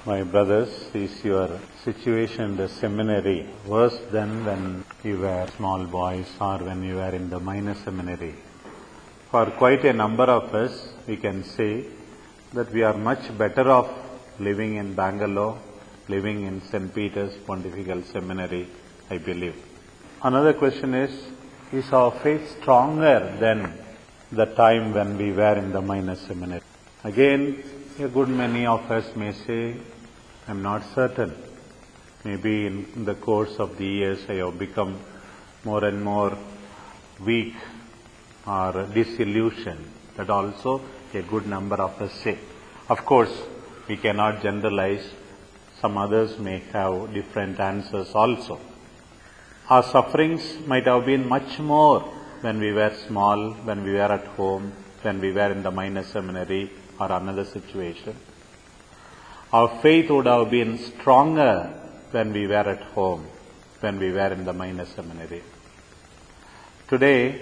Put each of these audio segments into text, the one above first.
My brothers, is your situation in the seminary worse than when you were small boys or when you were in the minor seminary? For quite a number of us, we can say that we are much better off living in Bangalore, living in St. Peter's Pontifical Seminary, I believe. Another question is our faith stronger than the time when we were in the minor seminary? Again, a good many of us may say, I'm not certain. Maybe in the course of the years I have become more and more weak or disillusioned. That also a good number of us say. Of course, we cannot generalize. Some others may have different answers also. Our sufferings might have been much more when we were small, when we were at home, when we were in the minor seminary or another situation. Our faith would have been stronger when we were at home, when we were in the minor seminary. Today,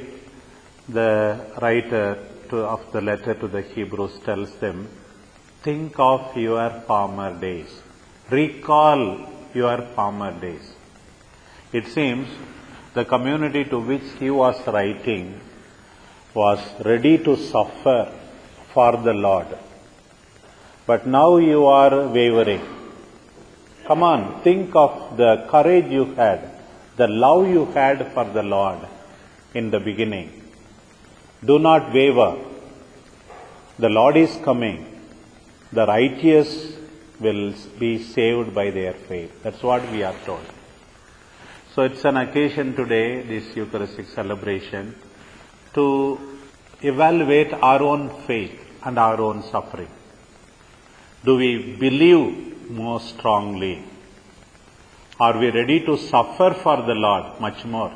the writer of the letter to the Hebrews tells them, think of your former days. Recall your former days. It seems the community to which he was writing was ready to suffer for the Lord. But now you are wavering. Come on, think of the courage you had, the love you had for the Lord in the beginning. Do not waver. The Lord is coming. The righteous will be saved by their faith. That's what we are told. So it's an occasion today, this Eucharistic celebration, to evaluate our own faith and our own suffering. Do we believe more strongly? Are we ready to suffer for the Lord much more?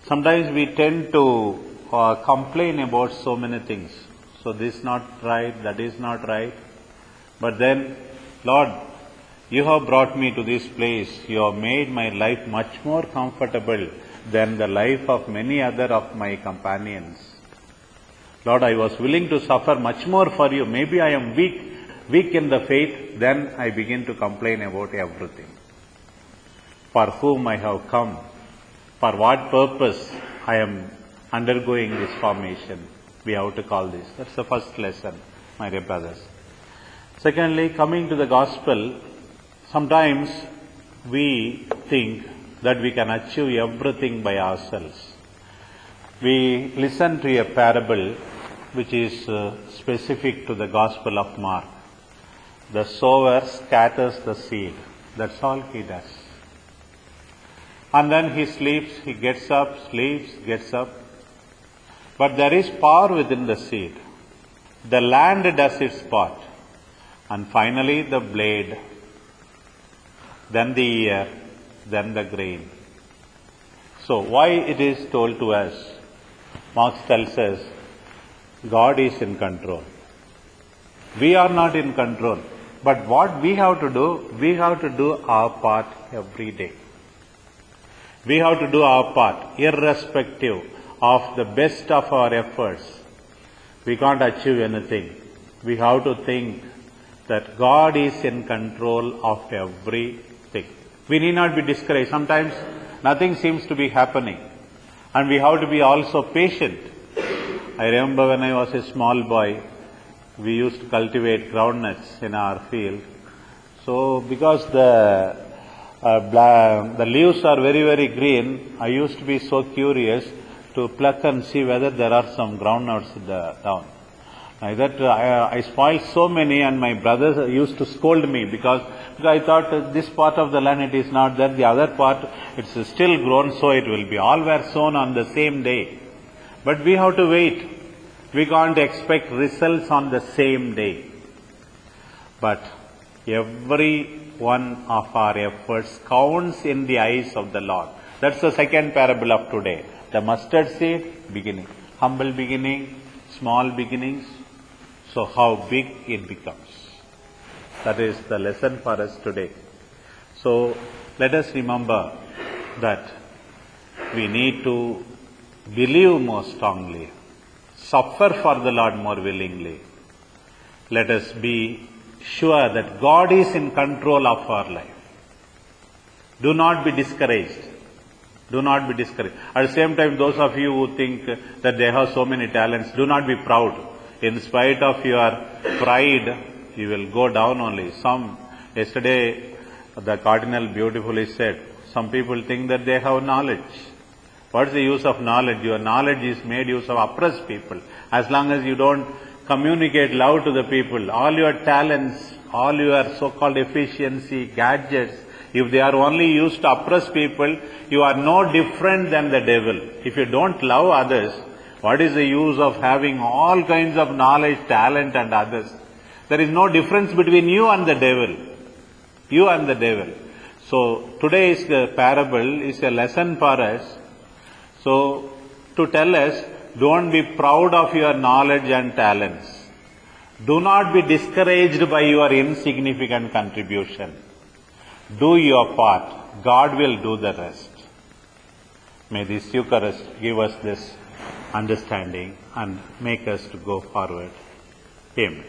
Sometimes we tend to complain about so many things. So this is not right, that is not right. But then, Lord, you have brought me to this place. You have made my life much more comfortable than the life of many other of my companions. Lord, I was willing to suffer much more for you. Maybe I am weak in the faith, then I begin to complain about everything. For whom I have come, for what purpose I am undergoing this formation, we have to call this. That's the first lesson, my dear brothers. Secondly, coming to the gospel, sometimes we think that we can achieve everything by ourselves. We listen to a parable which is specific to the Gospel of Mark. The sower scatters the seed. That's all he does. And then he sleeps, he gets up, sleeps, gets up. But there is power within the seed. The land does its part. And finally the blade, then the ear, then the grain. So why it is told to us? Marx tells us, God is in control. We are not in control. But what we have to do our part every day. We have to do our part, irrespective of the best of our efforts. We can't achieve anything. We have to think that God is in control of everything. We need not be discouraged. Sometimes nothing seems to be happening. And we have to be also patient. I remember when I was a small boy, we used to cultivate groundnuts in our field. So because the leaves are very, very green, I used to be so curious to pluck and see whether there are some groundnuts down. I spoiled so many, and my brothers used to scold me because I thought this part of the land it is not there, the other part it's still grown, so it will be. All were sown on the same day. But we have to wait. We can't expect results on the same day. But every one of our efforts counts in the eyes of the Lord. That's the second parable of today. The mustard seed, beginning. Humble beginning, small beginnings. So how big it becomes. That is the lesson for us today. So let us remember that we need to believe more strongly, suffer for the Lord more willingly. Let us be sure that God is in control of our life. Do not be discouraged. Do not be discouraged. At the same time, those of you who think that they have so many talents, do not be proud. In spite of your pride, you will go down only. Yesterday, the Cardinal beautifully said, some people think that they have knowledge. What is the use of knowledge? Your knowledge is made use of oppressed people. As long as you don't communicate love to the people, all your talents, all your so-called efficiency, gadgets, if they are only used to oppress people, you are no different than the devil. If you don't love others, what is the use of having all kinds of knowledge, talent and others? There is no difference between you and the devil. You and the devil. So today's parable is a lesson for us. So to tell us, don't be proud of your knowledge and talents. Do not be discouraged by your insignificant contribution. Do your part. God will do the rest. May this Eucharist give us this understanding and make us to go forward. Amen.